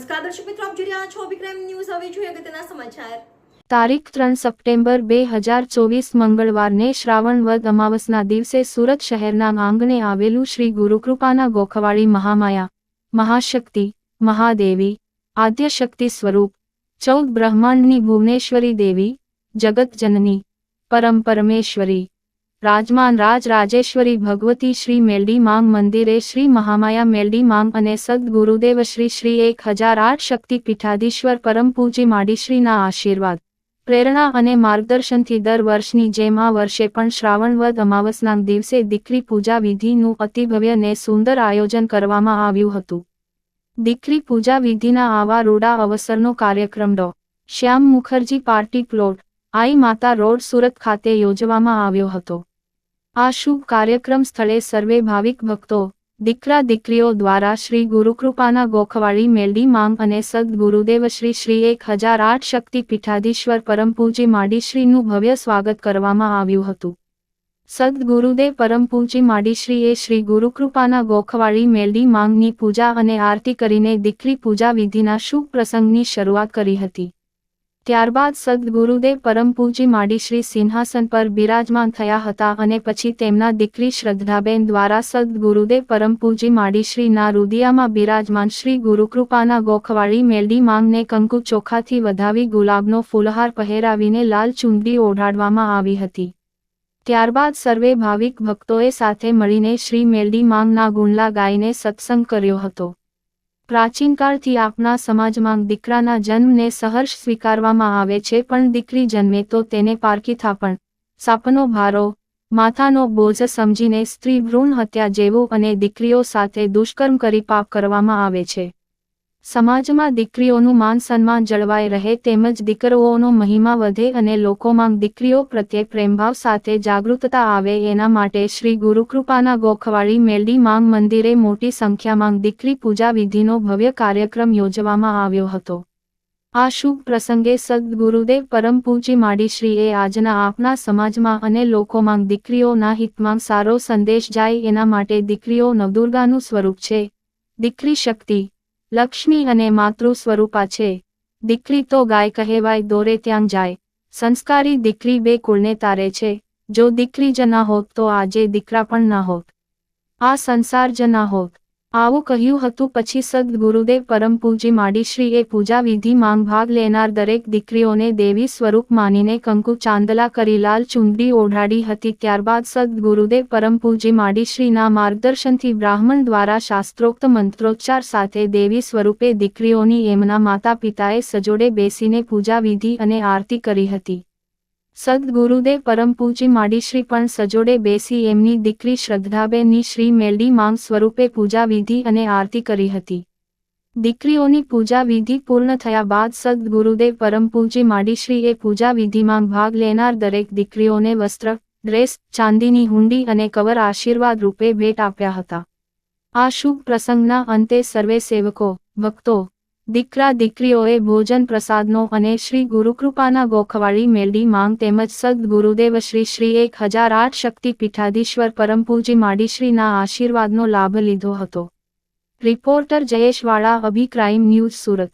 નમસ્કાર દર્શક મિત્રો, આપ જોઈ રહ્યા છો અભિક્રમ ન્યૂઝ। હવે જોઈએ અગત્યના સમાચાર। તારીખ 3 સપ્ટેમ્બર 2024 મંગળવારને શ્રાવણ વદ અમાવસના દિવસે સુરત શહેરના આંગણે આવેલું શ્રી ગુરુકૃપાના ગોખવાળી મહામાયા, મહાશક્તિ, મહાદેવી, આદ્યશક્તિ સ્વરૂપ, 14 બ્રહ્માંડની ભુવનેશ્વરી દેવી, જગતજનની, પરમ પરમેશ્વરી, રાજમાન રાજરાજેશ્વરી ભગવતી શ્રી મેલડી માંગ મંદિરે શ્રી મહામાયા મેલડી માંગ અને સદગુરુદેવ શ્રી 1008 શક્તિ પીઠાધીશ્વર પરમ પૂજ્ય માડીશ્રીના આશીર્વાદ, પ્રેરણા અને માર્ગદર્શનથી દર વર્ષની જેમ આ વર્ષે પણ શ્રાવણ વદ અમાવસના દિવસે દીકરી પૂજા વિધિનું અતિભવ્ય ને સુંદર આયોજન કરવામાં આવ્યું હતું। દીકરી પૂજા વિધિના આવા રૂડા અવસરનો કાર્યક્રમ ડો. શ્યામ મુખર્જી પાર્ટી પ્લોટ, આઈ માતા રોડ, સુરત ખાતે યોજવામાં આવ્યો હતો। આ શુભ કાર્યક્રમ સ્થળે સર્વે ભાવિક ભક્તો, દીકરા દીકરીઓ દ્વારા શ્રી ગુરુકૃપાના ગોખવાળી મેલડી માંગ અને સદગુરુદેવ શ્રી 1008 શક્તિ પીઠાધીશ્વર પરમ પૂજ્ય માડીશ્રીનું ભવ્ય સ્વાગત કરવામાં આવ્યું હતું। સદગુરુદેવ પરમ પૂજ્ય માડીશ્રીએ શ્રી ગુરુકૃપાના ગોખવાળી મેલડી માંગની પૂજા અને આરતી કરીને દીકરી પૂજા વિધિના શુભ પ્રસંગની શરૂઆત કરી હતી। ત્યારબાદ સદગુરુદેવ પરમ પૂજ્ય માડીશ્રી સિંહાસન પર બિરાજમાન થયા હતા અને પછી તેમના દીકરી શ્રદ્ધાબેન દ્વારા સદગુરુદેવ પરમ પૂજ્ય માડીશ્રીના રુદિયામાં બિરાજમાન શ્રી ગુરુકૃપાના ગોખવાળી મેલડી માંગને કંકુ ચોખાથી વધાવી ગુલાબનો ફૂલહાર પહેરાવીને લાલ ચુંદડી ઓઢાડવામાં આવી હતી। ત્યારબાદ સર્વે ભાવિક ભક્તોએ સાથે મળીને શ્રી મેલડી માંગના ગુણલા ગાઈને સત્સંગ કર્યો હતો। પ્રાચીન કાળથી આપણા સમાજમાં દીકરાના જન્મને સહર્ષ સ્વીકારવામાં આવે છે, પણ દીકરી જન્મે તો તેને પારકી થાપણ, સાપનો ભારો, માથાનો બોજ સમજીને સ્ત્રી ભ્રૂણ હત્યા જેવું અને દીકરીઓ સાથે દુષ્કર્મ કરી પાપ કરવામાં આવે છે। સમાજમાં દીકરીઓનું માન સન્માન જળવાઈ રહે તેમજ દીકરીઓનો મહિમા વધે અને લોકોમાં દીકરીઓ પ્રત્યે પ્રેમભાવ સાથે જાગૃતતા આવે એના માટે શ્રી ગુરુકૃપાના ગોખવાળી મેલડી માંગ મંદિરે મોટી સંખ્યામાં દીકરી પૂજા વિધિનો ભવ્ય કાર્યક્રમ યોજવામાં આવ્યો હતો। આ શુભ પ્રસંગે સદગુરુદેવ પરમ પૂજ્ય માડીશ્રીએ આજના આપણા સમાજમાં અને લોકોમાં દીકરીઓના હિતમાં સારો સંદેશ જાય એના માટે દીકરીઓ નવદુર્ગાનું સ્વરૂપ છે, દીકરી શક્તિ, લક્ષ્મી અને માતૃ સ્વરૂપા છે। દીકરી તો ગાય કહેવાય, દોરે ત્યાં જાય, સંસ્કારી દીકરી બે કુળને તારે છે। જો દીકરી જ ના હોત તો આજે દીકરા પણ ના હોત, આ સંસાર જ ના હોત, આવું કહ્યું હતું। પછી સદગુરુદેવ પરમ પૂજ્ય માડીશ્રીએ પૂજા વિધિ માંગ ભાગ લેનાર દરેક દીકરીઓને દેવી સ્વરૂપ માનીને કંકુ ચાંદલા કરી લાલ ચુંદડી ઓઢાડી હતી। ત્યારબાદ સદગુરુદેવ પરમ પૂજ્ય માડીશ્રીના માર્ગદર્શનથી બ્રાહ્મણ દ્વારા શાસ્ત્રોક્ત મંત્રોચ્ચાર સાથે દેવી સ્વરૂપે દીકરીઓની એમના માતા પિતાએ સજોડે બેસીને પૂજા વિધિ અને આરતી કરી હતી। સદગુરુદેવ પરમ પૂજ્ય માડીશ્રી પણ સજોડે બેસી એમની દીકરી શ્રદ્ધાબેનની શ્રી મેલડી માંગ સ્વરૂપે પૂજા વિધિ અને આરતી કરી હતી। દીકરીઓની પૂજા વિધિ પૂર્ણ થયા બાદ સદગુરુદેવ પરમ પૂજ્ય માડીશ્રીએ પૂજા વિધિમાં ભાગ લેનાર દરેક દીકરીઓને વસ્ત્ર, ડ્રેસ, ચાંદીની હુંડી અને કવર આશીર્વાદ રૂપે ભેટ આપ્યા હતા। આ શુભ પ્રસંગના અંતે સર્વે સેવકો, ભક્તો, દીકરા દીકરીઓએ ભોજન પ્રસાદનો અને શ્રી ગુરુકૃપાના ગોખવાળી મેલડી માંગ તેમજ સદગુરુદેવ શ્રી 1008 શક્તિ પીઠાધીશ્વર પરમ પૂજ્ય માડીશ્રીના આશીર્વાદનો લાભ લીધો હતો। રિપોર્ટર જયેશ વાળા, અભિક્રાઇમ ન્યૂઝ, સુરત।